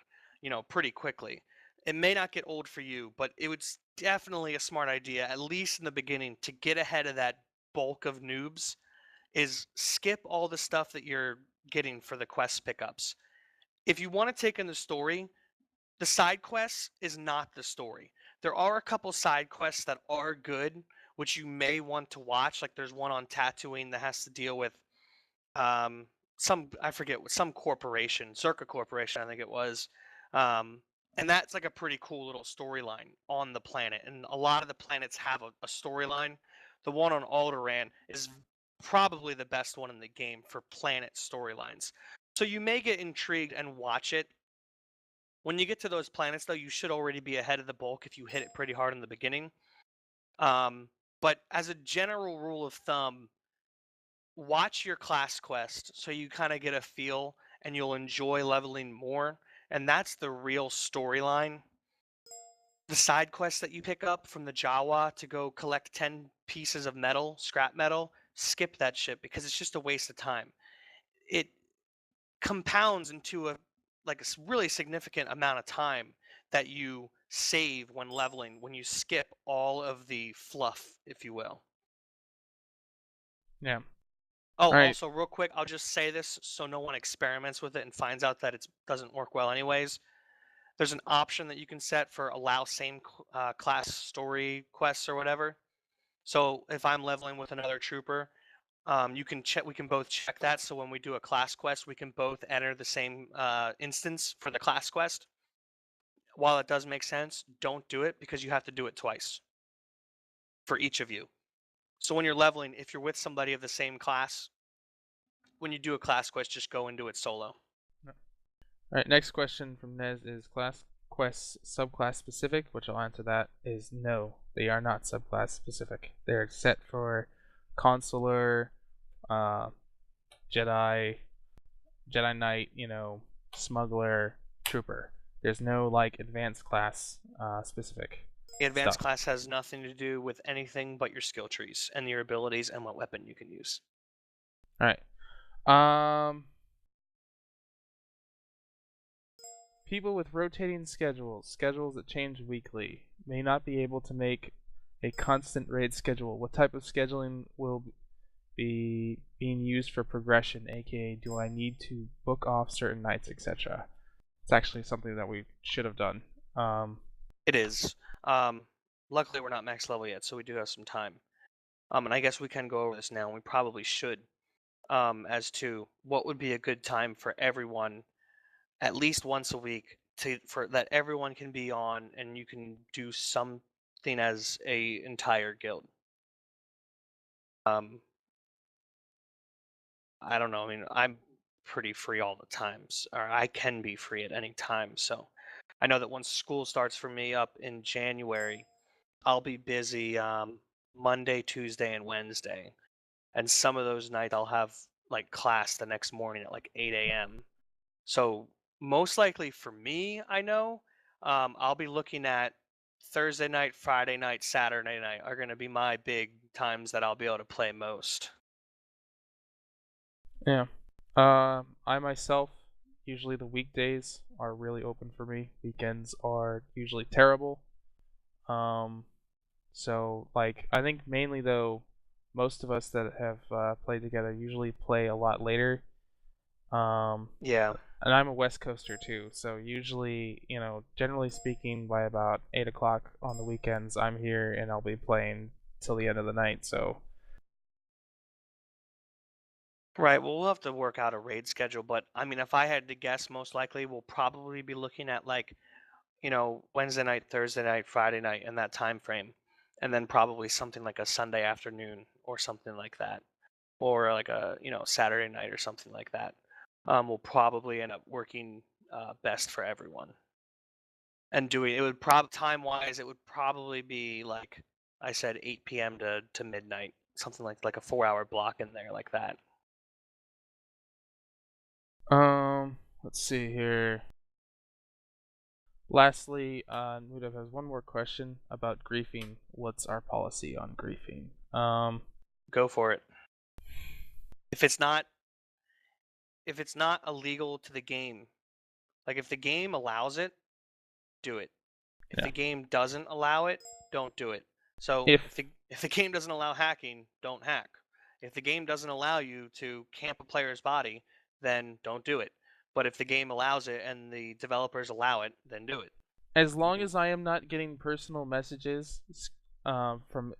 pretty quickly. It may not get old for you, but it was definitely a smart idea, at least in the beginning, to get ahead of that bulk of noobs, is skip all the stuff that you're getting for the quest pickups. If you want to take in the story, the side quests is not the story. There are a couple side quests that are good, which you may want to watch. Like, there's one on Tatooine that has to deal with I forget, some corporation, Zerka Corporation, I think it was. And that's like a pretty cool little storyline on the planet. And a lot of the planets have a storyline. The one on Alderaan is probably the best one in the game for planet storylines. So you may get intrigued and watch it. When you get to those planets, though, you should already be ahead of the bulk if you hit it pretty hard in the beginning. But as a general rule of thumb, watch your class quest so you kind of get a feel and you'll enjoy leveling more. And that's the real storyline. The side quests that you pick up from the Jawa to go collect 10 pieces of metal, scrap metal, skip that shit because it's just a waste of time. It compounds into a really significant amount of time that you save when leveling when you skip all of the fluff, if you will. Yeah. Oh, All right. also, real quick, I'll just say this so no one experiments with it and finds out that it doesn't work well anyways. There's an option that you can set for allow same class story quests or whatever. So if I'm leveling with another trooper, you can check. We can both check that. So when we do a class quest, we can both enter the same instance for the class quest. While it does make sense, don't do it because you have to do it twice for each of you. So when you're leveling, if you're with somebody of the same class, when you do a class quest, just go and do it solo. All right, next question from Nez is class quests subclass specific, which I'll answer that is no, they are not subclass specific. They're set for consular, Jedi Knight, smuggler, trooper. There's no like advanced class specific. The advanced stuff. class has nothing to do with anything but your skill trees and your abilities and what weapon you can use. All right. People with rotating schedules that change weekly, may not be able to make a constant raid schedule. What type of scheduling will be being used for progression, aka do I need to book off certain nights, etc.? It's actually something that we should have done. It is. Luckily, we're not max level yet, so we do have some time. And I guess we can go over this now, and we probably should, as to what would be a good time for everyone, at least once a week, for that everyone can be on, and you can do something as a entire guild. I don't know. I mean, I'm pretty free all the times, or I can be free at any time. So I know that once school starts for me up in January, I'll be busy Monday, Tuesday, and Wednesday. And some of those nights I'll have like class the next morning at like 8 a.m. So most likely for me, I know, I'll be looking at Thursday night, Friday night, Saturday night are going to be my big times that I'll be able to play most. Yeah. I myself, usually the weekdays are really open for me. Weekends are usually terrible. So like I think mainly though, most of us that have played together usually play a lot later. Yeah. And I'm a West Coaster too, so usually, generally speaking, by about 8 o'clock on the weekends, I'm here and I'll be playing till the end of the night. So Right. Well, we'll have to work out a raid schedule, but I mean, if I had to guess, most likely we'll probably be looking at like, Wednesday night, Thursday night, Friday night, in that time frame, and then probably something like a Sunday afternoon or something like that, or like a Saturday night or something like that. Will probably end up working best for everyone. And doing it would time wise, it would probably be like I said, 8 p.m. to midnight, something like a 4-hour block in there like that. let's see here. Lastly, Mudav has one more question about griefing. What's our policy on griefing? Go for it. If it's not illegal to the game, like if the game allows it, do it. If Yeah. the game doesn't allow it, don't do it. So If- if the game doesn't allow hacking, don't hack. If the game doesn't allow you to camp a player's body, then don't do it. But if the game allows it and the developers allow it, then do it. As long as I am not getting personal messages from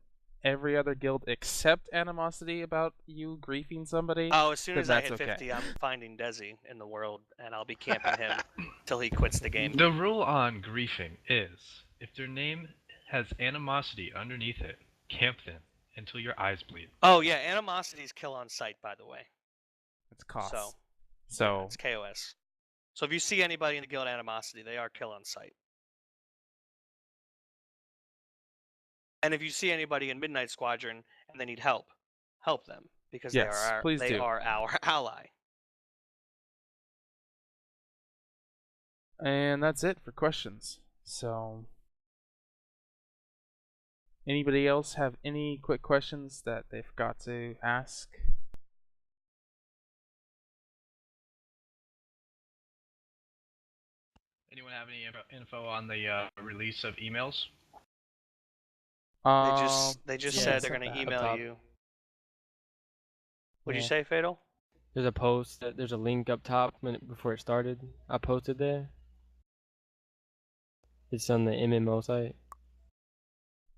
every other guild except Animosity about you griefing somebody. Oh, as soon then as I that's hit okay. 50, I'm finding Desi in the world, and I'll be camping him till he quits the game. The rule on griefing is if their name has animosity underneath it, camp them until your eyes bleed. Oh yeah, Animosity's kill on sight, by the way. It's cost. So So it's KOS. So if you see anybody in the guild Animosity, they are kill on sight. And if you see anybody in Midnight Squadron and they need help, help them because Yes, please they do. are our ally. And that's it for questions. So, anybody else have any quick questions that they forgot to ask? Anyone have any info on the release of emails? They just yeah, said it's they're up going to top. email you. What'd you Yeah. say, Fatal? There's a post. There's a link up top before it started. I posted there. It's on the MMO site.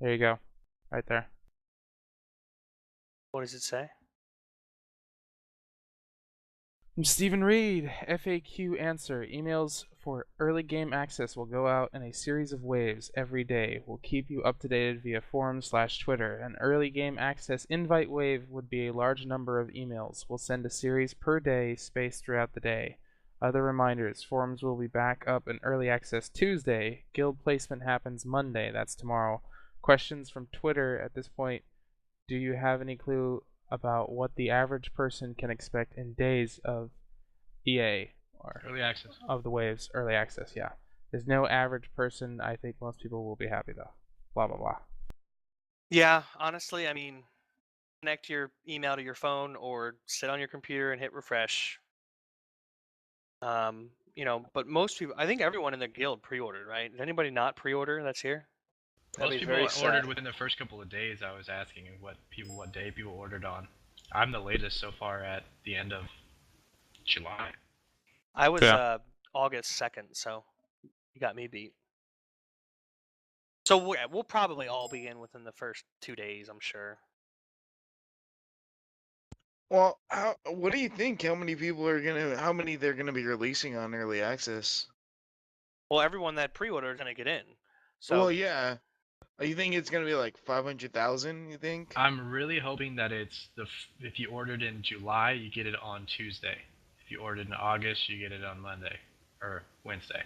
There you go, right there. What does it say? From Stephen Reed, FAQ answer. Emails for early game access will go out in a series of waves every day. We'll keep you up to date via forums/Twitter. An early game access invite wave would be a large number of emails. We'll send a series per day, spaced throughout the day. Other reminders, forums will be back up in early access Tuesday. Guild placement happens Monday, that's tomorrow. Questions from Twitter at this point. Do you have any clue about what the average person can expect in days of EA or Early access. of the waves early access? Yeah, there's no average person. I think most people will be happy though. Blah blah blah. Yeah, honestly, I mean, connect your email to your phone or sit on your computer and hit refresh. But most people, I think everyone in the guild pre-ordered, right? Did anybody not pre-order that's here? That'd Most be people very ordered sad. within the first couple of days. I was asking what day people ordered on. I'm the latest so far at the end of July. I was Yeah. August 2nd, so you got me beat. So we'll probably all be in within the first 2 days, I'm sure. Well, what do you think? How many they're gonna be releasing on early access? Well, everyone that pre-ordered is gonna get in. So Well, yeah. You think it's gonna be like 500,000? You think? I'm really hoping that it's if you ordered in July, you get it on Tuesday. If you ordered in August, you get it on Monday or Wednesday.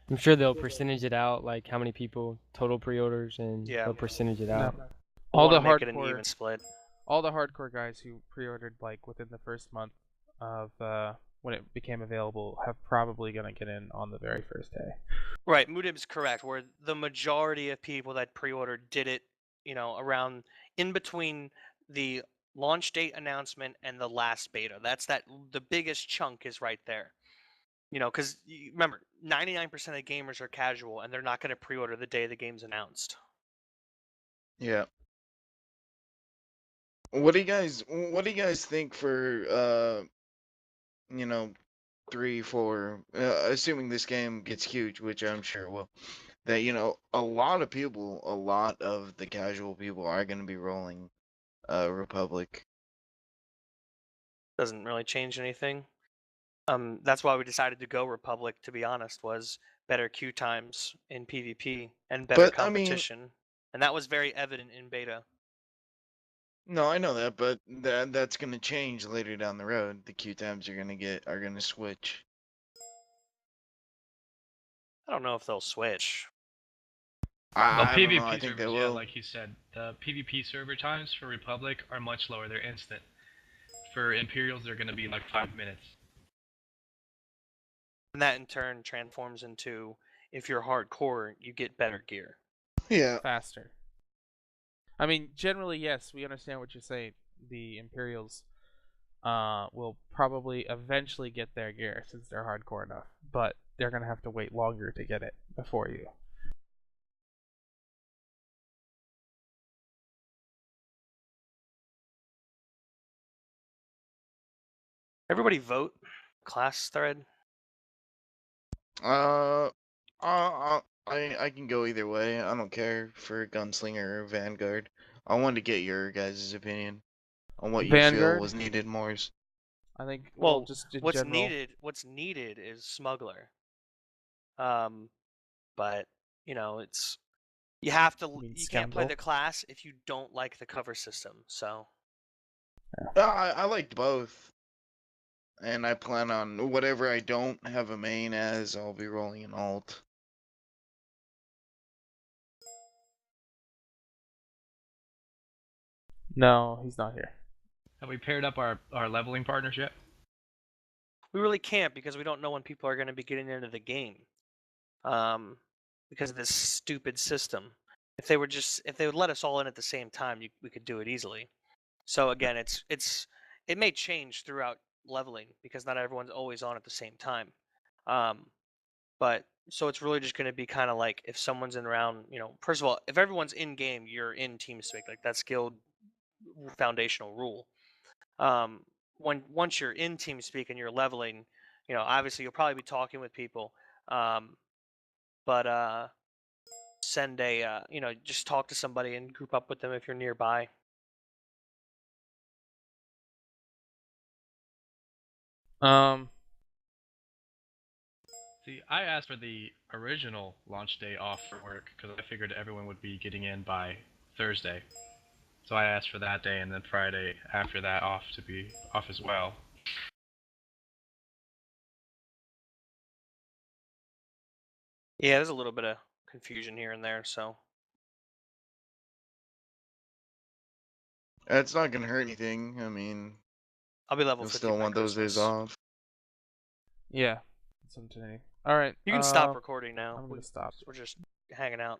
I'm sure they'll percentage it out, like how many people total pre-orders, and Yeah. they'll percentage it out. All we'll the wanna make it an hardcore, even split. all the hardcore guys who pre-ordered like within the first month of when it became available have probably gonna get in on the very first day. Right, Mudib is correct. Where the majority of people that pre-ordered did it, around in between the launch date announcement and the last beta. The biggest chunk is right there. Because remember, 99% of gamers are casual, and they're not going to pre-order the day the game's announced. Yeah. What do you guys think for 3, 4, assuming this game gets huge, which I'm sure it will, that a lot of the casual people are going to be rolling Republic. Doesn't really change anything. That's why we decided to go Republic, to be honest, was better queue times in PvP and better But, I mean- competition. And that was very evident in beta. No, I know that, but that's going to change later down the road. The queue times are going to switch. I don't know if they'll switch. Well, I don't PvP know, I think they servers, yeah, will. like you said, the PvP server times for Republic are much lower. They're instant. For Imperials, they're going to be like 5 minutes. And that in turn transforms into, if you're hardcore, you get better gear. Yeah. Faster. I mean, generally, yes, we understand what you're saying. The Imperials will probably eventually get their gear since they're hardcore enough, but they're gonna have to wait longer to get it before you. Everybody vote. Class thread. I can go either way. I don't care for Gunslinger or Vanguard. I wanted to get your guys' opinion on what you feel Vanguard? was needed more. I think. Well, just in what's general. needed is Smuggler. But it's you have to mean you can't play Scoundrel? the class if you don't like the cover system. So I liked both, and I plan on whatever I don't have a main as, I'll be rolling an alt. No, he's not here. Have we paired up our leveling partnership? we really can't because we don't know when people are going to be getting into the game. Because of this stupid system. If they would let us all in at the same time, we could do it easily. So again, it may change throughout leveling because not everyone's always on at the same time. But so it's really just going to be kind of like if someone's in round, first of all, if everyone's in game, you're in TeamSpeak. Like that's guild foundational rule. Once you're in TeamSpeak and you're leveling, obviously you'll probably be talking with people. But send a just talk to somebody and group up with them if you're nearby. See, I asked for the original launch day off for work because I figured everyone would be getting in by Thursday. So I asked for that day and then Friday after that off to be off as well. Yeah, there's a little bit of confusion here and there, so It's not gonna hurt anything. I mean, I'll be level you'll 50 still by want those days Christmas. off. Yeah. Sometime. All right. You can stop recording now. I'm gonna stop. We're just hanging out.